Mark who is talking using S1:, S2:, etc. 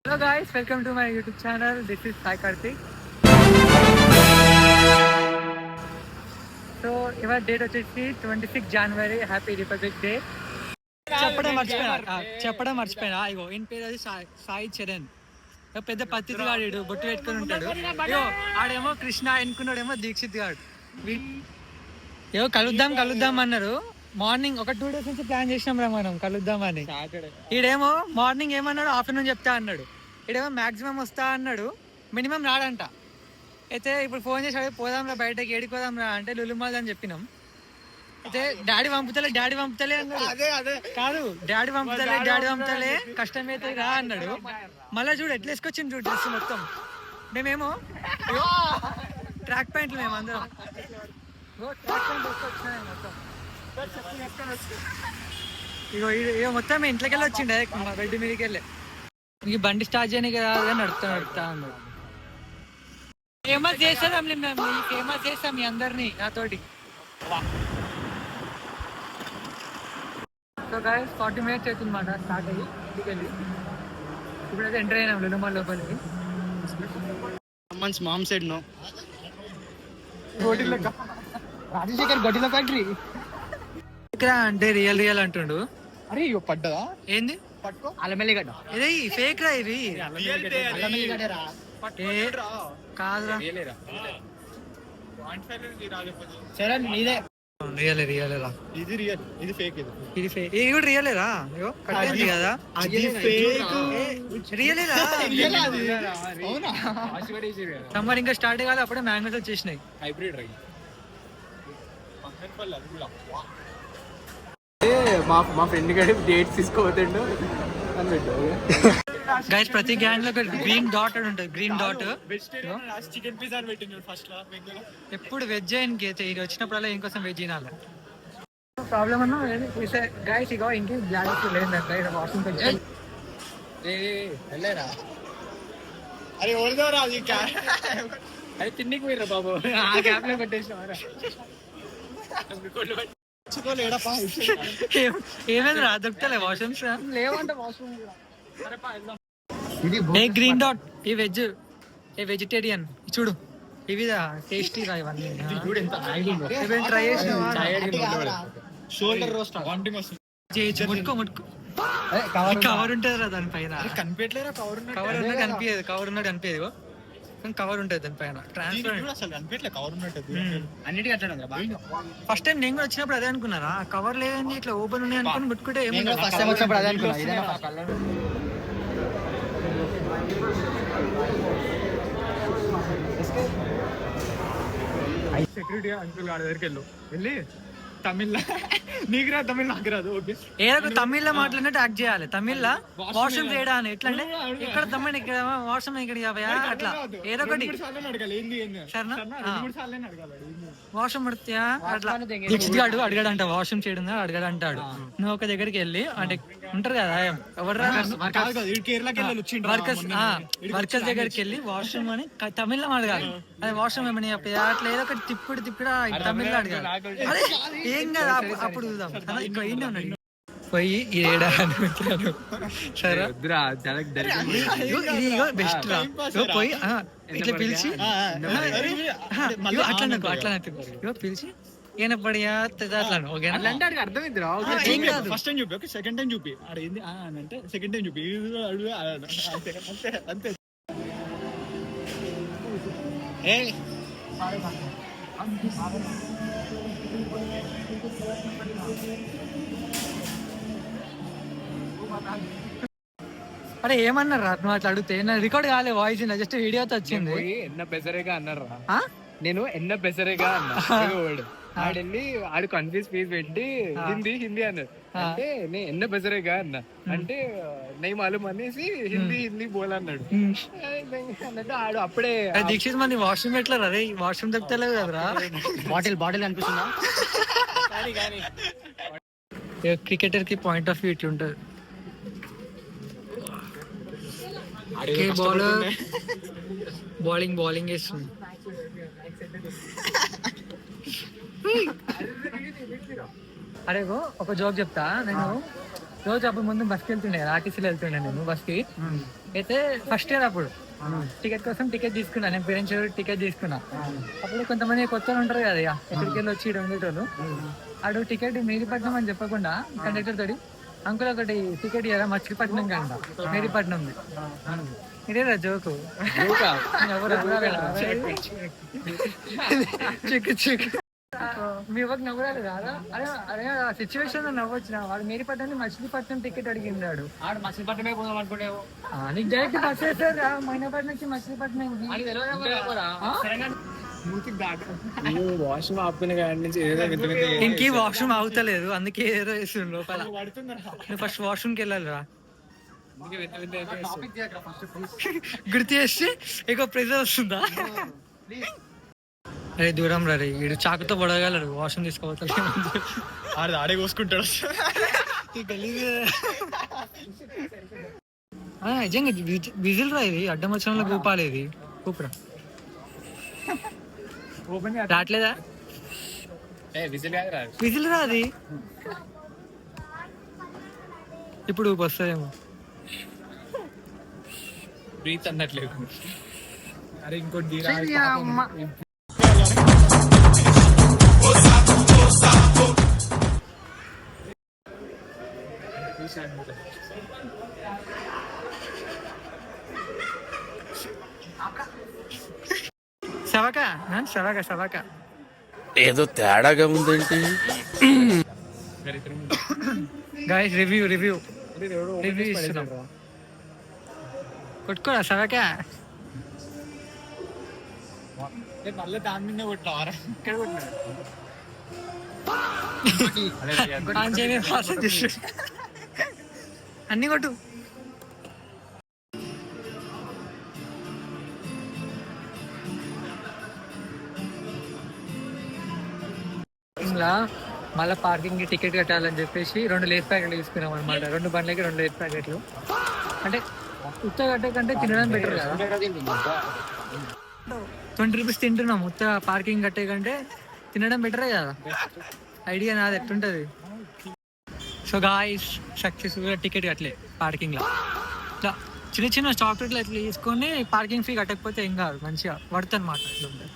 S1: Hello guys, welcome to my YouTube channel. This is Sai Karthik. So ఇవాళ date వచ్చేసి 26 జనవరి. Happy republic day. చెప్పడం మర్చిపోయినా ఇగో ఈయన పేరు అది సాయి చరణ్. పెద్ద పత్తిది గాడు, బొట్టు పెట్టుకుని ఉంటాడు. ఇగో ఆడేమో కృష్ణ, ఎన్నుకున్నాడేమో దీక్షిత్ గాడు. ఏమో కలుద్దాం అన్నారు. మార్నింగ్ ఒక 2 days నుంచి ప్లాన్ చేసినాం రా మనం కలుద్దామని. ఈడేమో మార్నింగ్ ఏమన్నాడు, ఆఫ్టర్నూన్ చెప్తా అన్నాడు. ఈడేమో మ్యాక్సిమం వస్తా అన్నాడు, మినిమం రాడంట. అయితే ఇప్పుడు ఫోన్ చేసి పోదాంరా బయటకి, ఏడికి పోదాంరా అంటే లులుమాల్ అని చెప్పినాం. అయితే డాడీ పంపుతలే అన్నాడు. కాదు డాడీ పంపుతలే కష్టమైతే రా అన్నాడు. మళ్ళీ చూడు ఎట్లా వేసుకొచ్చింది చూడు డ్రెస్ మొత్తం. మేమేమో ట్రాక్ ప్యాంట్లు మేము అందరం ట్రాక్ ప్యాంట్ వేసుకొచ్చినా మొత్తం. ఇగో మొత్తం ఇంట్లోకి వెళ్ళి వచ్చిండు డైరెక్ట్ మా బెడ్ మీదకి వెళ్ళి. ఈ బండి స్టార్ట్ చేయని కదా నడుపుతా అన్నాడు. ఫేమస్ చేస్తాం మీ అందరినీ నాతోటి. సో గైస్ 40 minutes అవుతుంది మాట స్టార్ట్ అయ్యి ఇంటికి వెళ్ళి. ఇప్పుడైతే ఎంటర్ అయినాం లులుమాల్ లోపలికి.
S2: మామ్ సైడ్ నో
S1: రాజశేఖర్ గడ్డిల ఫ్యాక్టరీ ఇక్కడ అంటే రియల్ అంటుండు.
S2: అరే పడ్డదా
S1: ఏంది
S2: పట్టుకో అల్లమెల్లిగడ్డ.
S1: ఇది ఫేక్ రా, ఇది కాదురా.
S2: చరణ్ నీదే
S1: రియల్
S2: ఇది రియల్, ఇది ఫేక్.
S1: ఇది ఫేక్, ఇది కూడా రియలేరా? కట్టింది కదా
S2: అది ఫేక్.
S1: రియలేరా?
S2: అవునా?
S1: సమ్మర్ ఇంకా స్టార్ట్ కాదు, అప్పుడే మ్యాంగోస్ వచ్చేసినాయి.
S2: హైబ్రిడ్ రై మా ఫ్రెండ్ గడి డేట్స్ తీసుకోవద్దండు అని పెట్టు.
S1: గైస్ ప్రతి గ్యాంగ్ లో గ్రీన్ డాట్ ఉంటుంది. గ్రీన్ డాట్
S2: చికెన్ పిజ్జా పెట్టింది ఫస్ట్ లో.
S1: ఎప్పుడు వెజ్ ఆయనకి అయితే ఇది వచ్చినప్పుడల్లా ఇంకోసం వెజ్ తినాలి. ప్రాబ్లమ్ అన్నా గైస్ ఇగో ఇంకే బ్లాక్ లేదంట. వాషింగ్
S2: వెళ్ళారా? అరే ఓడిదోరా అది అది తిన్నికి పోయిరా బాబు. ఆ గ్యాప్ లో పెట్టేసినారా?
S1: ఏమైంది రా, దొరుకుతలే వాష్రూమ్స్
S2: లేవంట వాష్రూమ్.
S1: గ్రీన్ డాట్ ఈ వెజ్, ఏ వెజిటేరియన్ చూడు. ఇవి టేస్టీ రా ఇవన్నీ. ట్రై చేసిన
S2: షోల్డర్ రోస్ట్
S1: ముట్టుకో కవర్ ఉంటుంది రా దానిపైన.
S2: కనిపించలేరా?
S1: కవర్ ఉన్నట్టు కనిపించదు. కవర్ ఉంటుంది దానిపైన. ఫస్ట్ టైం నేను కూడా వచ్చినప్పుడు అదే అనుకున్నారా, కవర్ లేదని ఇట్లా ఓపెన్ ఉన్నాయి అనుకుని ముట్టుకుంటే
S2: సెక్యూరిటీ అంకుల్ గారి దగ్గరికి వెళ్ళి తమిళ నీకు రా, తమిళ నాకు రాదు. ఓకే
S1: ఏదో తమిళ్లో మాట్లాడినట్టు యాక్ట్ చేయాలి. తమిళ్లో వాష్రూమ్ చేయడా అని ఎట్లా అంటే ఇక్కడ తమిళ ఇక్కడ వాష్రూమ్ ఇక్కడ అట్లా ఏదో ఒకటి వాష్రూమ్ పడుతుందా అట్లా. దిక్షిగాడు అడిగాడంట వాష్రూమ్ చేయడం అడిగాడంటాడు. నువ్వు ఒక దగ్గరికి వెళ్ళి అంటే ఉంటారు కదా ఎవరు వర్కర్స్ దగ్గరికి వెళ్ళి వాష్రూమ్ అని తమిళ్లో అడగాలి. అది వాష్రూమ్ ఏమని అట్లా ఏదో ఒకటి తిప్పుడు తమిళ్లో అడగాలి. అదే ఏం కదా అప్పుడు చూద్దాం. ఇంకా ఏంటి ఉన్నాడు పోయి ఏడా అనుకుంటాను. సరే బెస్ట్ రా పోయి ఇట్లా పిలిచి అట్లా నాకు పిలిచి ఏనపడియా అట్లా
S2: అర్థమైంది. ఫస్ట్ టైం చూపి, సెకండ్ టైం చూపి అడిగింది అంటే సెకండ్ టైం చూపి అంతే.
S1: అరే ఏమన్నారు రా నువ్వు అట్లా అడిగితే? రికార్డ్ కాలే వాయిస్, జస్ట్ వీడియోతో వచ్చింది.
S2: ఎన్న బెసరేగా అన్నారు. నేను ఎన్న బెసరేగా అన్నా. ఆడెళ్ళి ఆడు కన్ఫ్యూజ్ ఫీజ్ పెట్టి హిందీ అన్నారు. అంటే నేను ఎన్న బెసరేగా అన్నా అంటే నై మాలూమ్ అనేసి హిందీ బోల్ అన్నాడు. అంటే ఆడు అప్పుడే
S1: దీక్షిత్ మంది వాష్రూమ్ ఎట్లా రే? వాష్రూమ్ చెప్తలేవు కదరా.
S2: బాటిల్ అనిపిస్తుందా?
S1: క్రికెటర్ కి పాయింట్ ఆఫ్ వ్యూ ఇట్లా ఉంటుంది. బౌలింగ్ వేస్తుంది. అరే ఒక జోక్ చెప్తా. నేను రోజు అప్పుడు ముందు బస్కి వెళ్తుండే కదా, ఆర్టీసీలో వెళ్తుండే నేను బస్కి. అయితే ఫస్ట్ ఇయర్ అప్పుడు టికెట్ కోసం టికెట్ తీసుకున్నా, నేను పేరెంట్స్ టికెట్ తీసుకున్నా. అప్పుడు కొంతమంది కొత్త ఉంటారు కదా, ఇక ఎక్కడికి వెళ్ళి వచ్చి ఉండేటోళ్ళు. ఆడు టికెట్ మేరీపట్నం అని చెప్పకుండా కండక్టర్ తోటి, అంకుల్ ఒకటి టికెట్ ఇయ్యారా మచిలీపట్నం కంట, మేరీపట్నం ఇదేరా జోకు. చిక్కు చిక్కు మీ వర్క్ నవ్వరాలి రాదా? అరే అరే ఆ సిచ్యువేషన్ లో నవ్వొచ్చిన వాడు మేరీపట్నం మచిలీపట్నం టికెట్ అడిగిండాడు.
S2: మచిలీపట్నమే పోదాం అనుకునేవు.
S1: నీకు డైరెక్ట్ బస్ వేస్తారా మైనాపట్నం నుంచి మచిలీపట్నం?
S2: వాష్రూమ్ ఆపుకునే కాడి నుంచి ఏదో
S1: ఇంకే వాష్రూమ్ ఆగుతలేదు, అందుకే ఏదో వేస్తుంది లోపల. నువ్వు ఫస్ట్ వాష్రూమ్కి వెళ్ళాలి రా, గుర్తు చేస్తే ఎక్కువ ప్రెజర్ వస్తుందా? అరే దూరం రా, వీడు చాకుతో పడగలడు, వాష్రూమ్ తీసుకోపోతాడు.
S2: ఆడే కోసుకుంటాడు.
S1: నిజంగా విజిల్ రా ఇది, అడ్డం వచ్చంలో కూపాలి ఇది, కూపురా. రావట్లేదా విజిల్ రా అది, ఇప్పుడు వస్తుందేమో.
S2: బ్రీత్ అన్నట్లేదు. అరే ఇంకోటి
S1: సవకా సవకా సవకా
S3: ఏదో తేడాగా ఉందేంటి?
S1: గైస్ రివ్యూ రివ్యూ రివ్యూ ఇస్తున్నాం. కొట్టుకోరా సవకా.
S2: మళ్ళీ దాని మీద కొట్టారా? ఇక్కడ
S1: అన్ని కొట్టు. ఇలా మళ్ళీ పార్కింగ్ టికెట్ కట్టాలని చెప్పేసి 2 లేస్ ప్యాకెట్లు తీసుకున్నాం అనమాట. 2 బండ్లకి 2 లేస్ ప్యాకెట్లు. అంటే ఉత్త కట్టే కంటే తినడం బెటర్ కదా. 20 రూపీస్ తింటున్నాం, ఉత్త పార్కింగ్ కట్టే కంటే తినడం బెటరే కదా. ఐడియా నాది ఎట్లుంటుంది. సో గాయ్స్ సక్సెస్ఫుల్గా టికెట్ కట్టలే పార్కింగ్లో. ఇట్లా చిన్న చిన్న చాక్లెట్లు అట్లా తీసుకొని పార్కింగ్ ఫీ కట్టకపోతే ఏం కాదు, మంచిగా పడుతుంది అనమాట. అట్లా ఉంటుంది.